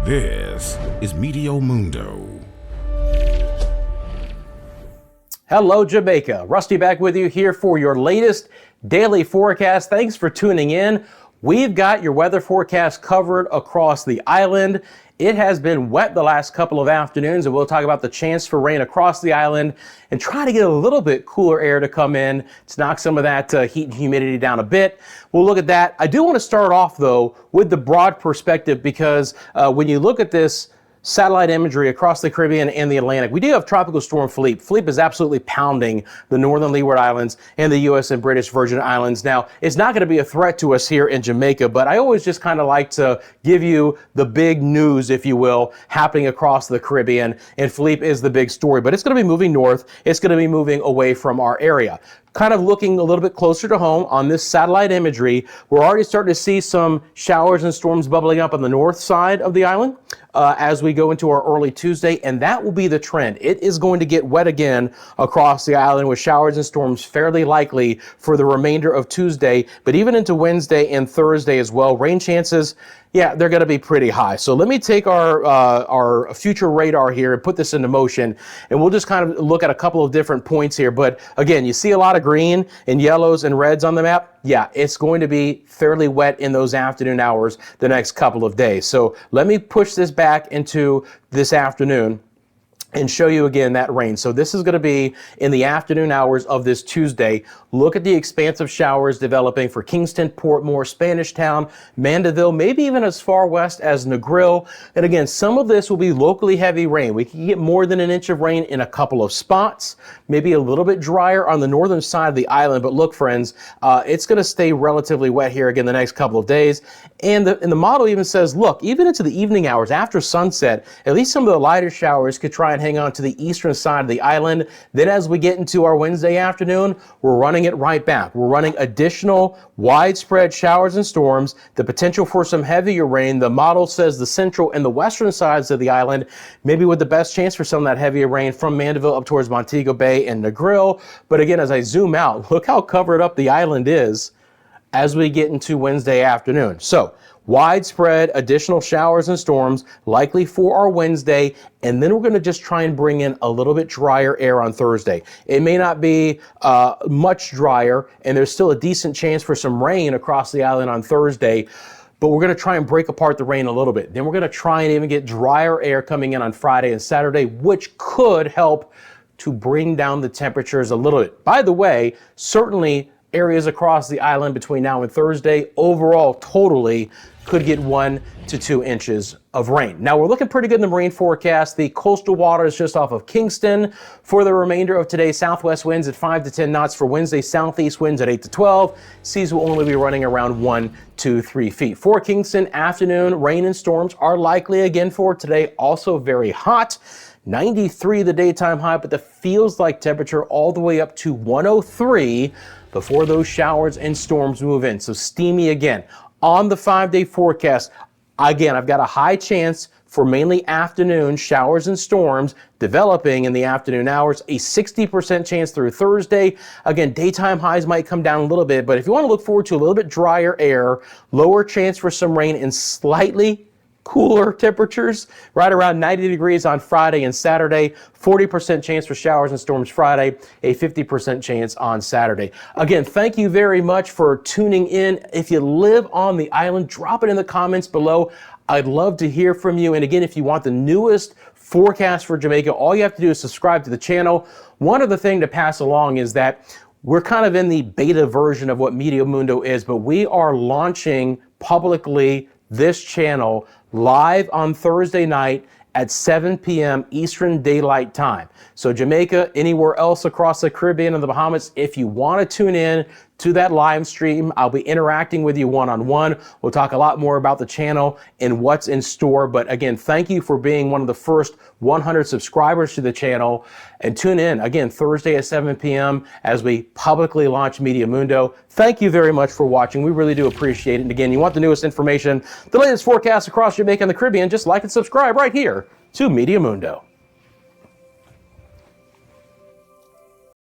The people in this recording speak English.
This is Meteo Mundo. Hello, Jamaica. Rusty back with you here for your latest daily forecast. Thanks for tuning in. We've got your weather forecast covered across the island. It has been wet the last couple of afternoons, and we'll talk about the chance for rain across the island and try to get a little bit cooler air to come in to knock some of that heat and humidity down a bit. We'll look at that. I do want to start off, though, with the broad perspective because when you look at this satellite imagery across the Caribbean and the Atlantic, we do have Tropical Storm Philippe. Philippe is absolutely pounding the northern Leeward Islands and the U.S. and British Virgin Islands. Now, it's not going to be a threat to us here in Jamaica, but I always just kind of like to give you the big news, if you will, happening across the Caribbean, and Philippe is the big story. But it's going to be moving north. It's going to be moving away from our area. Kind of looking a little bit closer to home on this satellite imagery, we're already starting to see some showers and storms bubbling up on the north side of the island as we go into our early Tuesday, and that will be the trend. It is going to get wet again across the island with showers and storms fairly likely for the remainder of Tuesday, but even into Wednesday and Thursday as well. Rain chances, yeah, they're going to be pretty high. So let me take our future radar here and put this into motion, and we'll just kind of look at a couple of different points here. But again, you see a lot of green and yellows and reds on the map. Yeah, it's going to be fairly wet in those afternoon hours the next couple of days. So let me push this back into this afternoon and show you again that rain. So this is going to be in the afternoon hours of this Tuesday. Look at the expansive showers developing for Kingston, Portmore, Spanish Town, Mandeville, maybe even as far west as Negril. And again, some of this will be locally heavy rain. We can get more than an inch of rain in a couple of spots, maybe a little bit drier on the northern side of the island. But look, friends, it's going to stay relatively wet here again the next couple of days. And the model even says, look, even into the evening hours after sunset, at least some of the lighter showers could try and hang on to the eastern side of the island. Then as we get into our Wednesday afternoon, we're running it right back. We're running additional widespread showers and storms, the potential for some heavier rain. The model says the central and the western sides of the island, maybe with the best chance for some of that heavier rain from Mandeville up towards Montego Bay and Negril. But again, as I zoom out, look how covered up the island is as we get into Wednesday afternoon. So widespread additional showers and storms likely for our Wednesday, and then we're going to just try and bring in a little bit drier air on Thursday. It may not be much drier, and there's still a decent chance for some rain across the island on Thursday, but we're going to try and break apart the rain a little bit. Then we're going to try and even get drier air coming in on Friday and Saturday, which could help to bring down the temperatures a little bit. By the way, certainly areas across the island between now and Thursday, overall, totally could get 1 to 2 inches of rain. Now, we're looking pretty good in the marine forecast. The coastal waters just off of Kingston for the remainder of today. Southwest winds at 5 to 10 knots for Wednesday. Southeast winds at 8 to 12. Seas will only be running around 1 to 3 feet. For Kingston, afternoon rain and storms are likely again for today. Also very hot. 93 the daytime high, but the feels like temperature all the way up to 103 before those showers and storms move in. So steamy again. On the 5-day forecast, again, I've got a high chance for mainly afternoon showers and storms developing in the afternoon hours, a 60% chance through Thursday. Again, daytime highs might come down a little bit, but if you want to look forward to a little bit drier air, lower chance for some rain and slightly cooler temperatures, right around 90 degrees on Friday and Saturday, 40% chance for showers and storms Friday, a 50% chance on Saturday. Again, thank you very much for tuning in. If you live on the island, drop it in the comments below. I'd love to hear from you. And again, if you want the newest forecast for Jamaica, all you have to do is subscribe to the channel. One other thing to pass along is that we're kind of in the beta version of what Meteo Mundo is, but we are launching publicly this channel live on Thursday night at 7 p.m. Eastern Daylight Time. So Jamaica, anywhere else across the Caribbean and the Bahamas, if you want to tune in to that live stream, I'll be interacting with you one-on-one. We'll talk a lot more about the channel and what's in store. But again, thank you for being one of the first 100 subscribers to the channel. And tune in again Thursday at 7 p.m. as we publicly launch Meteo Mundo. Thank you very much for watching. We really do appreciate it. And again, you want the newest information, the latest forecasts across Jamaica and the Caribbean, just like and subscribe right here to Meteo Mundo.